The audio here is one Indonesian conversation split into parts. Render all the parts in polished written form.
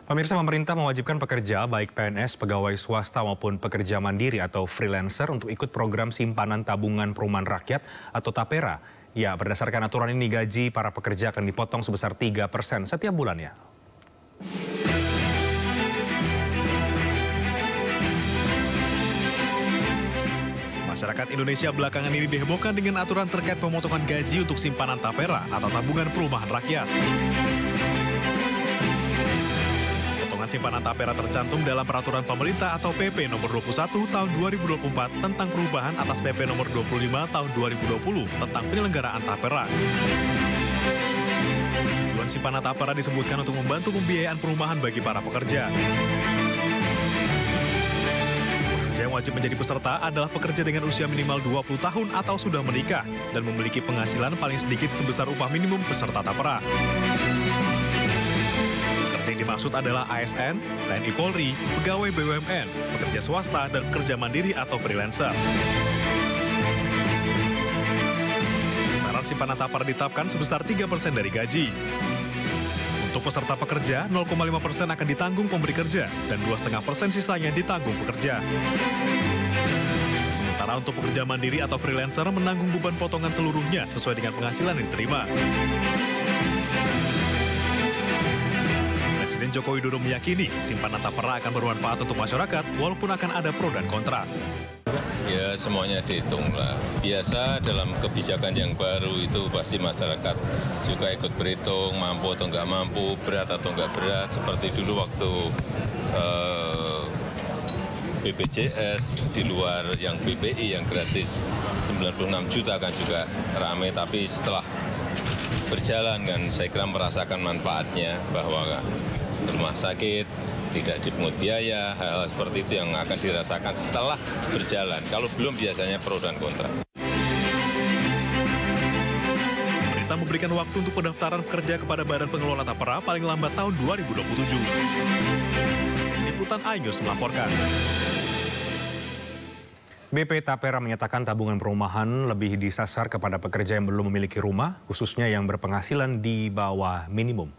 Pemirsa, pemerintah mewajibkan pekerja, baik PNS, pegawai swasta maupun pekerja mandiri atau freelancer untuk ikut program simpanan tabungan perumahan rakyat atau TAPERA. Ya, berdasarkan aturan ini gaji para pekerja akan dipotong sebesar 3% setiap bulannya. Masyarakat Indonesia belakangan ini dihebohkan dengan aturan terkait pemotongan gaji untuk simpanan TAPERA atau tabungan perumahan rakyat. Potongan simpanan TAPERA tercantum dalam peraturan pemerintah atau PP nomor 21 tahun 2024 tentang perubahan atas PP nomor 25 tahun 2020 tentang penyelenggaraan TAPERA. Tujuan simpanan TAPERA disebutkan untuk membantu pembiayaan perumahan bagi para pekerja. Pekerja yang wajib menjadi peserta adalah pekerja dengan usia minimal 20 tahun atau sudah menikah dan memiliki penghasilan paling sedikit sebesar upah minimum peserta TAPERA. Pekerja yang dimaksud adalah ASN, TNI Polri, pegawai BUMN, pekerja swasta, dan pekerja mandiri atau freelancer. Besaran simpanan TAPERA ditetapkan sebesar 3% dari gaji. Untuk peserta pekerja, 0,5% akan ditanggung pemberi kerja dan 2,5% sisanya ditanggung pekerja. Sementara untuk pekerja mandiri atau freelancer menanggung beban potongan seluruhnya sesuai dengan penghasilan yang diterima. Presiden Joko Widodo meyakini simpanan TAPERA akan bermanfaat untuk masyarakat walaupun akan ada pro dan kontra. Ya, semuanya dihitung lah. Biasa dalam kebijakan yang baru itu pasti masyarakat juga ikut berhitung, mampu atau nggak mampu, berat atau nggak berat. Seperti dulu waktu BPJS di luar yang BPI yang gratis 96 juta kan juga ramai, tapi setelah berjalan kan saya kira merasakan manfaatnya bahwa rumah sakit tidak dipungut biaya, hal-hal seperti itu yang akan dirasakan setelah berjalan. Kalau belum biasanya pro dan kontra. Pemerintah memberikan waktu untuk pendaftaran pekerja kepada Badan Pengelola TAPERA paling lambat tahun 2027. Liputan iNews melaporkan. BP TAPERA menyatakan tabungan perumahan lebih disasar kepada pekerja yang belum memiliki rumah, khususnya yang berpenghasilan di bawah minimum.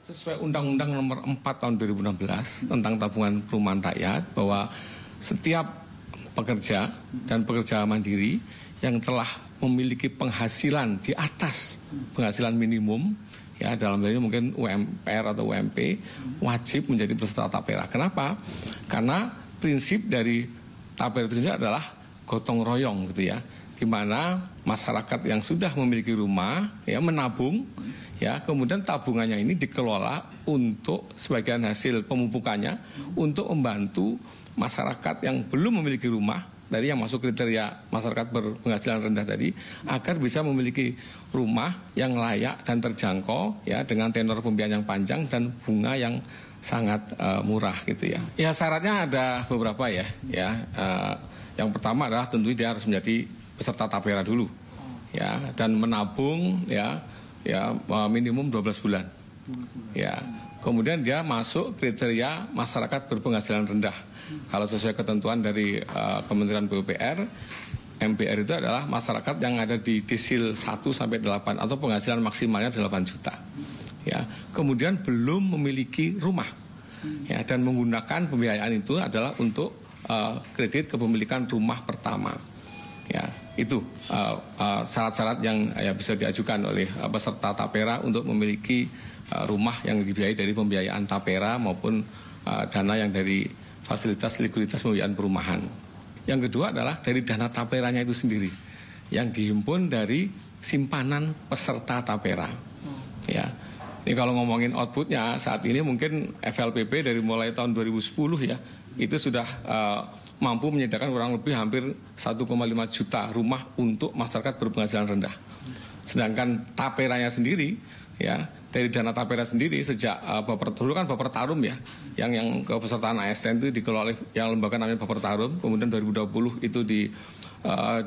Sesuai Undang-Undang Nomor 4 Tahun 2016 tentang tabungan perumahan rakyat, bahwa setiap pekerja dan pekerja mandiri yang telah memiliki penghasilan di atas penghasilan minimum, ya dalam hal ini mungkin UMR atau UMP, wajib menjadi peserta TAPERA. Kenapa? Karena prinsip dari TAPERA itu adalah gotong royong gitu ya, di mana masyarakat yang sudah memiliki rumah ya menabung. Ya, kemudian tabungannya ini dikelola untuk sebagian hasil pemupukannya untuk membantu masyarakat yang belum memiliki rumah, dari yang masuk kriteria masyarakat berpenghasilan rendah tadi, agar bisa memiliki rumah yang layak dan terjangkau ya dengan tenor pembiayaan yang panjang dan bunga yang sangat murah gitu ya. Ya, syaratnya ada beberapa ya. Yang pertama adalah tentu dia harus menjadi peserta TAPERA dulu. Ya, dan menabung ya minimum 12 bulan. Ya. Kemudian dia masuk kriteria masyarakat berpenghasilan rendah. Kalau sesuai ketentuan dari Kementerian PUPR, MPR itu adalah masyarakat yang ada di desil 1 sampai 8 atau penghasilan maksimalnya 8 juta. Ya. Kemudian belum memiliki rumah. Ya, dan menggunakan pembiayaan itu adalah untuk kredit kepemilikan rumah pertama. Ya, itu syarat-syarat yang ya, bisa diajukan oleh peserta TAPERA untuk memiliki rumah yang dibiayai dari pembiayaan TAPERA maupun dana yang dari fasilitas likuiditas pembiayaan perumahan. Yang kedua adalah dari dana TAPERA-nya itu sendiri yang dihimpun dari simpanan peserta TAPERA. Ya, ini kalau ngomongin outputnya saat ini mungkin FLPP dari mulai tahun 2010 ya itu sudah mampu menyediakan kurang lebih hampir 1,5 juta rumah untuk masyarakat berpenghasilan rendah. Sedangkan TAPERA-nya sendiri, ya dari dana TAPERA sendiri sejak dulu kan Bapertarum ya, yang kepesertaan ASN itu dikelola oleh yang lembaga namanya Bapertarum, kemudian 2020 itu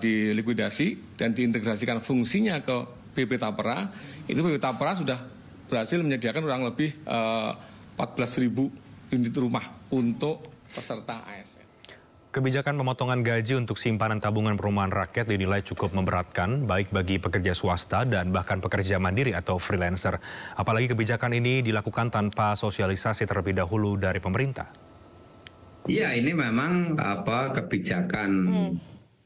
dilikuidasi dan diintegrasikan fungsinya ke BP TAPERA. Itu BP TAPERA sudah berhasil menyediakan kurang lebih 14.000 unit rumah untuk peserta ASN. Kebijakan pemotongan gaji untuk simpanan tabungan perumahan rakyat dinilai cukup memberatkan, baik bagi pekerja swasta dan bahkan pekerja mandiri atau freelancer. Apalagi kebijakan ini dilakukan tanpa sosialisasi terlebih dahulu dari pemerintah. Iya, ini memang kebijakan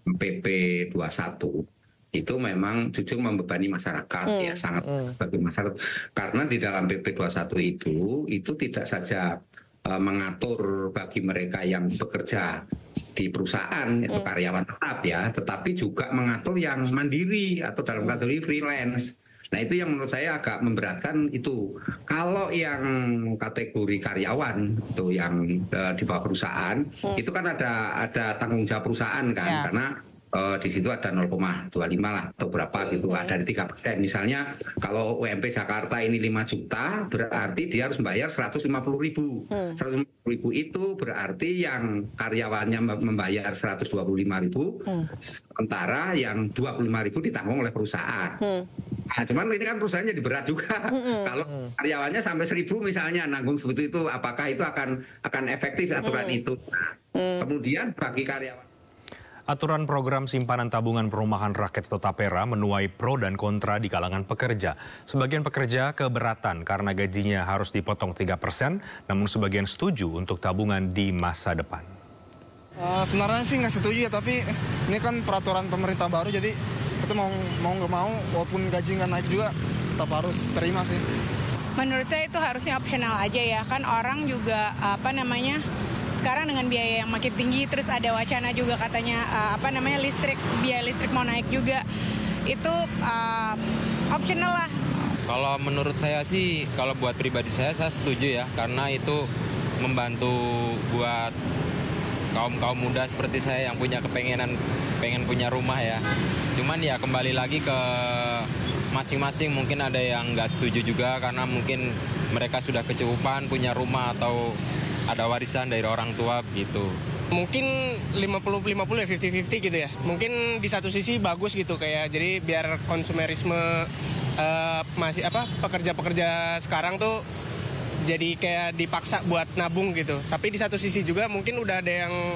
PP 21 itu memang jujur membebani masyarakat, ya sangat bagi masyarakat. Karena di dalam PP 21 itu tidak saja mengatur bagi mereka yang bekerja di perusahaan itu karyawan tetap ya, tetapi juga mengatur yang mandiri atau dalam kategori freelance. Nah itu yang menurut saya agak memberatkan itu. Kalau yang kategori karyawan itu yang di bawah perusahaan itu kan ada tanggung jawab perusahaan kan, karena di situ ada 0,25 lah atau berapa gitu, dari 3%. Misalnya kalau UMP Jakarta ini 5 juta, berarti dia harus membayar 150.000. 150.000 itu berarti yang karyawannya membayar 125.000, sementara yang 25.000 ditanggung oleh perusahaan. Nah, cuman ini kan perusahaannya jadi berat juga. Kalau karyawannya sampai 1.000 misalnya nanggung seperti itu, apakah itu akan efektif aturan itu? Nah, kemudian bagi karyawan. Aturan program simpanan tabungan perumahan rakyat atau TAPERA menuai pro dan kontra di kalangan pekerja. Sebagian pekerja keberatan karena gajinya harus dipotong 3%, namun sebagian setuju untuk tabungan di masa depan. Sebenarnya sih nggak setuju ya, tapi ini kan peraturan pemerintah baru, jadi kita mau nggak mau, walaupun gaji nggak naik juga, tetap harus terima sih. Menurut saya itu harusnya opsional aja ya, kan orang juga sekarang dengan biaya yang makin tinggi, terus ada wacana juga katanya biaya listrik mau naik juga, itu opsional lah. Kalau menurut saya sih, kalau buat pribadi saya setuju ya, karena itu membantu buat kaum muda seperti saya yang punya pengen punya rumah ya. Cuman ya kembali lagi ke masing-masing, mungkin ada yang nggak setuju juga karena mungkin mereka sudah kecukupan punya rumah atau ada warisan dari orang tua gitu. Mungkin 50-50 ya, 50-50 gitu ya. Mungkin di satu sisi bagus gitu, kayak jadi biar konsumerisme pekerja-pekerja sekarang tuh jadi kayak dipaksa buat nabung gitu. Tapi di satu sisi juga mungkin udah ada yang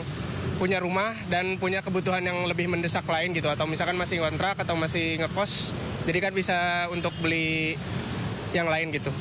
punya rumah dan punya kebutuhan yang lebih mendesak lain gitu, atau misalkan masih kontrak atau masih ngekos, jadi kan bisa untuk beli yang lain gitu.